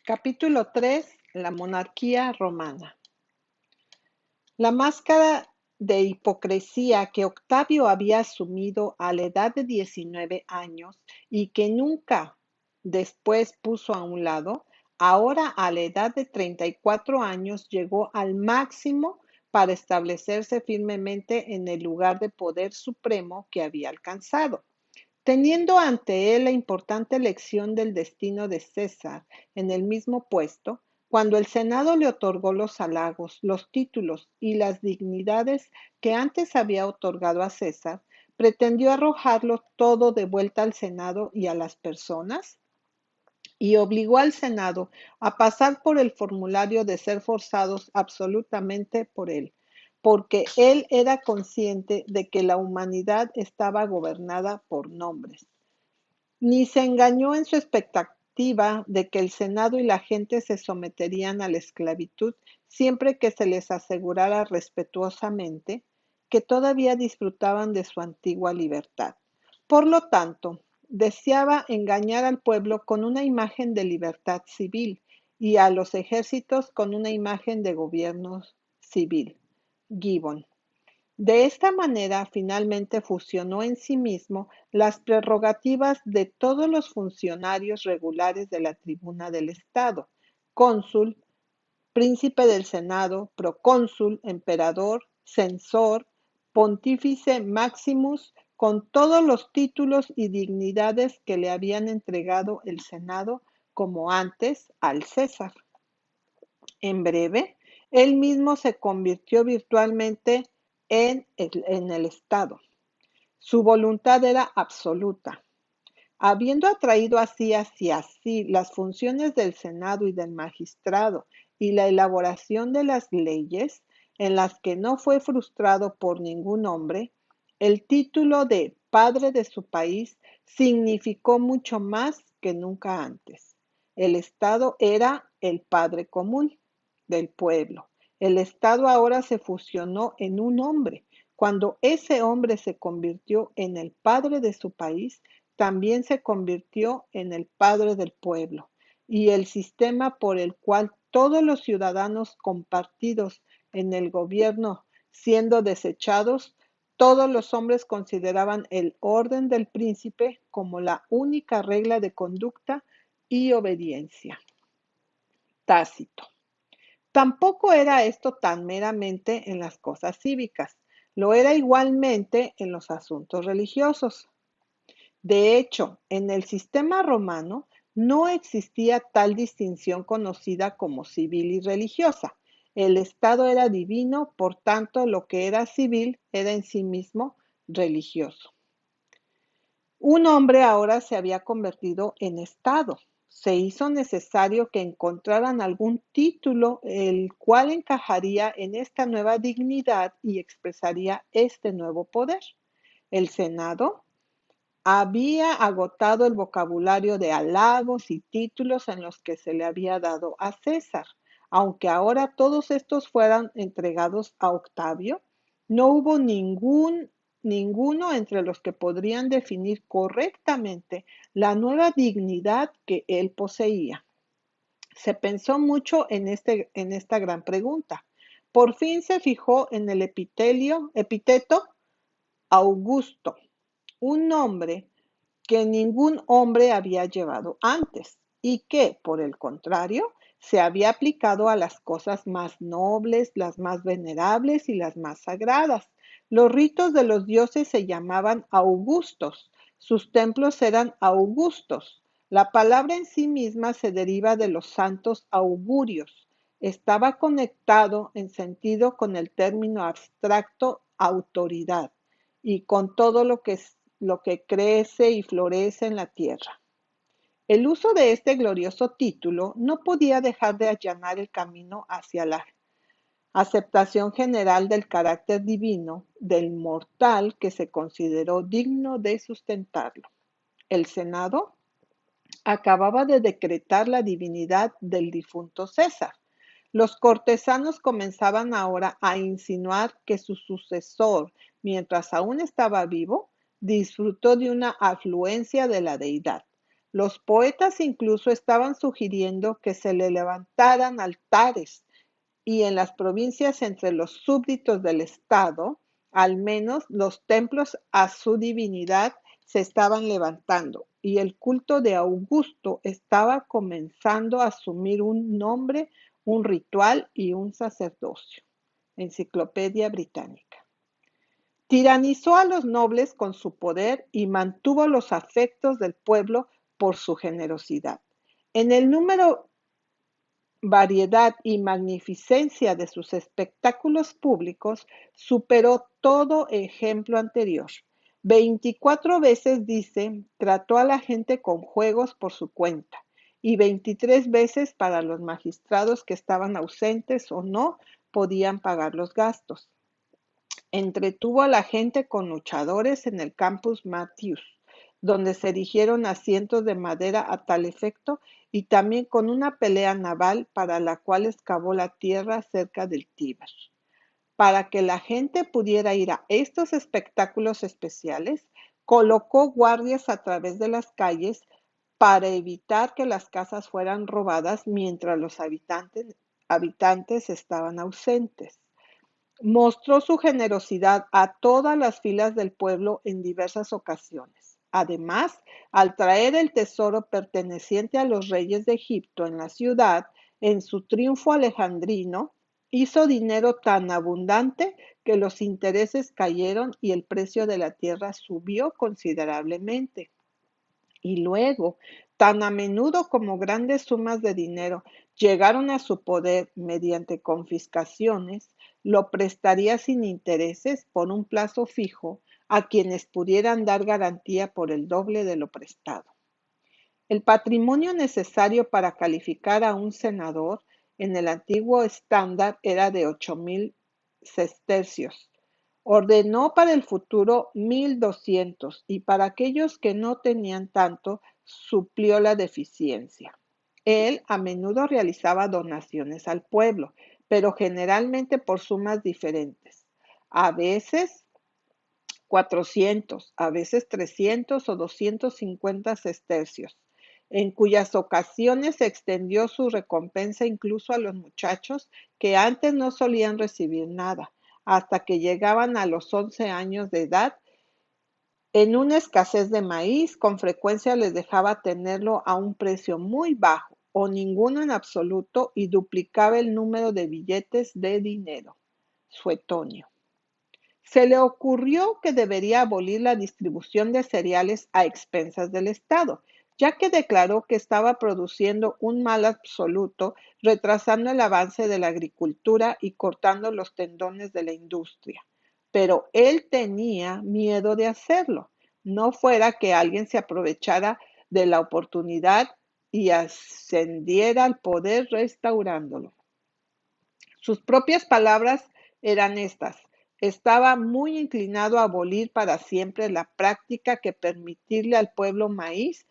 Capítulo 3: La monarquía romana. La máscara de hipocresía que Octavio había asumido a la edad de 19 años y que nunca después puso a un lado, ahora a la edad de 34 años llegó al máximo para establecerse firmemente en el lugar de poder supremo que había alcanzado. Teniendo ante él la importante elección del destino de César en el mismo puesto, cuando el Senado le otorgó los halagos, los títulos y las dignidades que antes había otorgado a César, pretendió arrojarlo todo de vuelta al Senado y a las personas, y obligó al Senado a pasar por el formulario de ser forzados absolutamente por él, porque él era consciente de que la humanidad estaba gobernada por nombres. Ni se engañó en su expectativa de que el Senado y la gente se someterían a la esclavitud siempre que se les asegurara respetuosamente que todavía disfrutaban de su antigua libertad. Por lo tanto, deseaba engañar al pueblo con una imagen de libertad civil y a los ejércitos con una imagen de gobierno civil. Gibbon. De esta manera, finalmente fusionó en sí mismo las prerrogativas de todos los funcionarios regulares de la tribuna del Estado: cónsul, príncipe del Senado, procónsul, emperador, censor, pontífice maximus, con todos los títulos y dignidades que le habían entregado el Senado como antes al César. En breve, él mismo se convirtió virtualmente en el Estado. Su voluntad era absoluta. Habiendo atraído así hacia sí las funciones del Senado y del magistrado y la elaboración de las leyes, en las que no fue frustrado por ningún hombre, el título de padre de su país significó mucho más que nunca antes. El Estado era el padre común del pueblo. El Estado ahora se fusionó en un hombre. Cuando ese hombre se convirtió en el padre de su país, también se convirtió en el padre del pueblo, y el sistema por el cual todos los ciudadanos compartidos en el gobierno siendo desechados, todos los hombres consideraban el orden del príncipe como la única regla de conducta y obediencia. Tácito. Tampoco era esto tan meramente en las cosas cívicas, lo era igualmente en los asuntos religiosos. De hecho, en el sistema romano no existía tal distinción conocida como civil y religiosa. El Estado era divino, por tanto, lo que era civil era en sí mismo religioso. Un hombre ahora se había convertido en Estado. Se hizo necesario que encontraran algún título el cual encajaría en esta nueva dignidad y expresaría este nuevo poder. El Senado había agotado el vocabulario de halagos y títulos en los que se le había dado a César. Aunque ahora todos estos fueran entregados a Octavio, no hubo ninguno entre los que podrían definir correctamente la nueva dignidad que él poseía. Se pensó mucho en esta gran pregunta. Por fin se fijó en el epíteto Augusto, un nombre que ningún hombre había llevado antes y que, por el contrario, se había aplicado a las cosas más nobles, las más venerables y las más sagradas. Los ritos de los dioses se llamaban augustos, sus templos eran augustos. La palabra en sí misma se deriva de los santos augurios. Estaba conectado en sentido con el término abstracto autoridad y con todo lo que crece y florece en la tierra. El uso de este glorioso título no podía dejar de allanar el camino hacia la aceptación general del carácter divino del mortal que se consideró digno de sustentarlo. El Senado acababa de decretar la divinidad del difunto César. Los cortesanos comenzaban ahora a insinuar que su sucesor, mientras aún estaba vivo, disfrutó de una afluencia de la deidad. Los poetas incluso estaban sugiriendo que se le levantaran altares y en las provincias entre los súbditos del Estado, al menos los templos a su divinidad se estaban levantando y el culto de Augusto estaba comenzando a asumir un nombre, un ritual y un sacerdocio. Enciclopedia Británica. Tiranizó a los nobles con su poder y mantuvo los afectos del pueblo por su generosidad. En el número, variedad y magnificencia de sus espectáculos públicos superó todo ejemplo anterior. 24 veces, dice, trató a la gente con juegos por su cuenta y 23 veces para los magistrados que estaban ausentes o no podían pagar los gastos. Entretuvo a la gente con luchadores en el Campus Martius, donde se erigieron asientos de madera a tal efecto, y también con una pelea naval para la cual excavó la tierra cerca del Tíber. Para que la gente pudiera ir a estos espectáculos especiales, colocó guardias a través de las calles para evitar que las casas fueran robadas mientras los habitantes estaban ausentes. Mostró su generosidad a todas las filas del pueblo en diversas ocasiones. Además, al traer el tesoro perteneciente a los reyes de Egipto en la ciudad, en su triunfo alejandrino, hizo dinero tan abundante que los intereses cayeron y el precio de la tierra subió considerablemente. Y luego, tan a menudo como grandes sumas de dinero llegaron a su poder mediante confiscaciones, lo prestaría sin intereses por un plazo fijo a quienes pudieran dar garantía por el doble de lo prestado. El patrimonio necesario para calificar a un senador en el antiguo estándar era de 8,000 sestercios. Ordenó para el futuro 1,200 y para aquellos que no tenían tanto, suplió la deficiencia. Él a menudo realizaba donaciones al pueblo, pero generalmente por sumas diferentes. A veces 400, a veces 300 o 250 sestercios, en cuyas ocasiones se extendió su recompensa incluso a los muchachos que antes no solían recibir nada, hasta que llegaban a los 11 años de edad. En una escasez de maíz, con frecuencia les dejaba tenerlo a un precio muy bajo o ninguno en absoluto y duplicaba el número de billetes de dinero. Suetonio. Se le ocurrió que debería abolir la distribución de cereales a expensas del Estado, ya que declaró que estaba produciendo un mal absoluto, retrasando el avance de la agricultura y cortando los tendones de la industria. Pero él tenía miedo de hacerlo, no fuera que alguien se aprovechara de la oportunidad y ascendiera al poder restaurándolo. Sus propias palabras eran estas: estaba muy inclinado a abolir para siempre la práctica que permitirle al pueblo maíz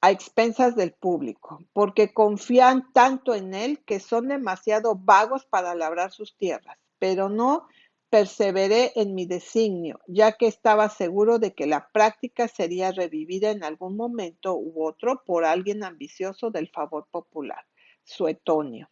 a expensas del público, porque confían tanto en él que son demasiado vagos para labrar sus tierras. Pero no perseveré en mi designio, ya que estaba seguro de que la práctica sería revivida en algún momento u otro por alguien ambicioso del favor popular. Suetonio.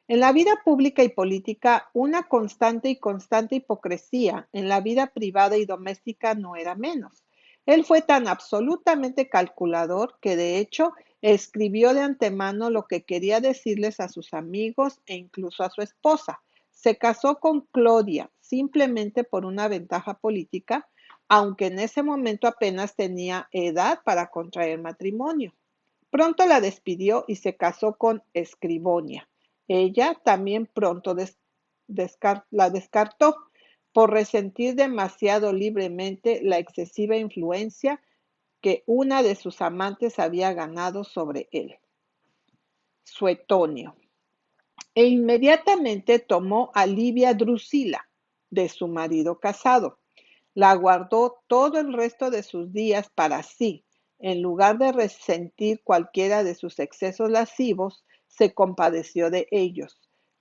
En la vida pública y política, una constante y constante hipocresía en la vida privada y doméstica no era menos. Él fue tan absolutamente calculador que, de hecho, escribió de antemano lo que quería decirles a sus amigos e incluso a su esposa. Se casó con Claudia simplemente por una ventaja política, aunque en ese momento apenas tenía edad para contraer matrimonio. Pronto la despidió y se casó con Escribonia. Ella también pronto la descartó por resentir demasiado libremente la excesiva influencia que una de sus amantes había ganado sobre él, Suetonio. E inmediatamente tomó a Livia Drusila, de su marido casado. La guardó todo el resto de sus días para sí. En lugar de resentir cualquiera de sus excesos lascivos, se compadeció de ellos.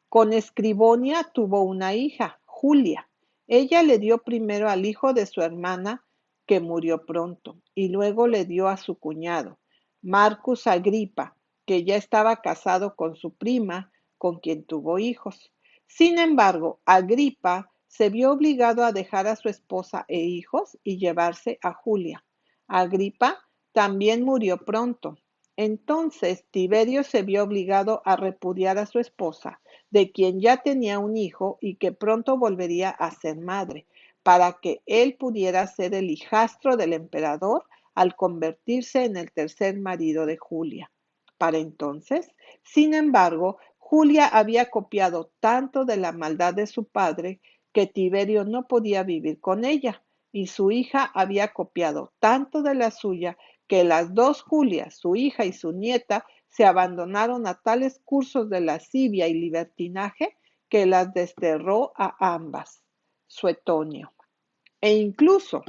Con Escribonia tuvo una hija, Julia. Ella le dio primero al hijo de su hermana que murió pronto, y luego le dio a su cuñado, Marcus Agripa, que ya estaba casado con su prima, con quien tuvo hijos. Sin embargo, Agripa se vio obligado a dejar a su esposa e hijos y llevarse a Julia. Agripa también murió pronto. Entonces Tiberio se vio obligado a repudiar a su esposa, de quien ya tenía un hijo y que pronto volvería a ser madre, para que él pudiera ser el hijastro del emperador al convertirse en el tercer marido de Julia. Para entonces, sin embargo, Julia había copiado tanto de la maldad de su padre que Tiberio no podía vivir con ella, y su hija había copiado tanto de la suya que las dos Julias, su hija y su nieta, se abandonaron a tales cursos de lascivia y libertinaje que las desterró a ambas, Suetonio. E incluso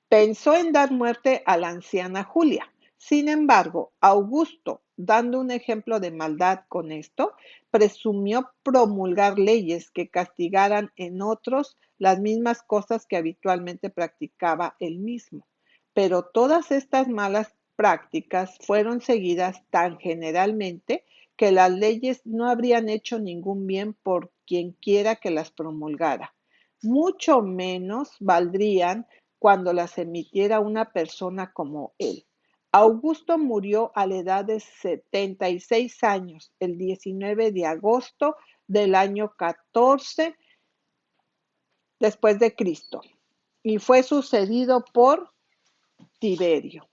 pensó en dar muerte a la anciana Julia. Sin embargo, Augusto, dando un ejemplo de maldad con esto, presumió promulgar leyes que castigaran en otros las mismas cosas que habitualmente practicaba él mismo. Pero todas estas malas prácticas fueron seguidas tan generalmente que las leyes no habrían hecho ningún bien por quien quiera que las promulgara. Mucho menos valdrían cuando las emitiera una persona como él. Augusto murió a la edad de 76 años, el 19 de agosto del año 14 después de Cristo, y fue sucedido por Tiberio.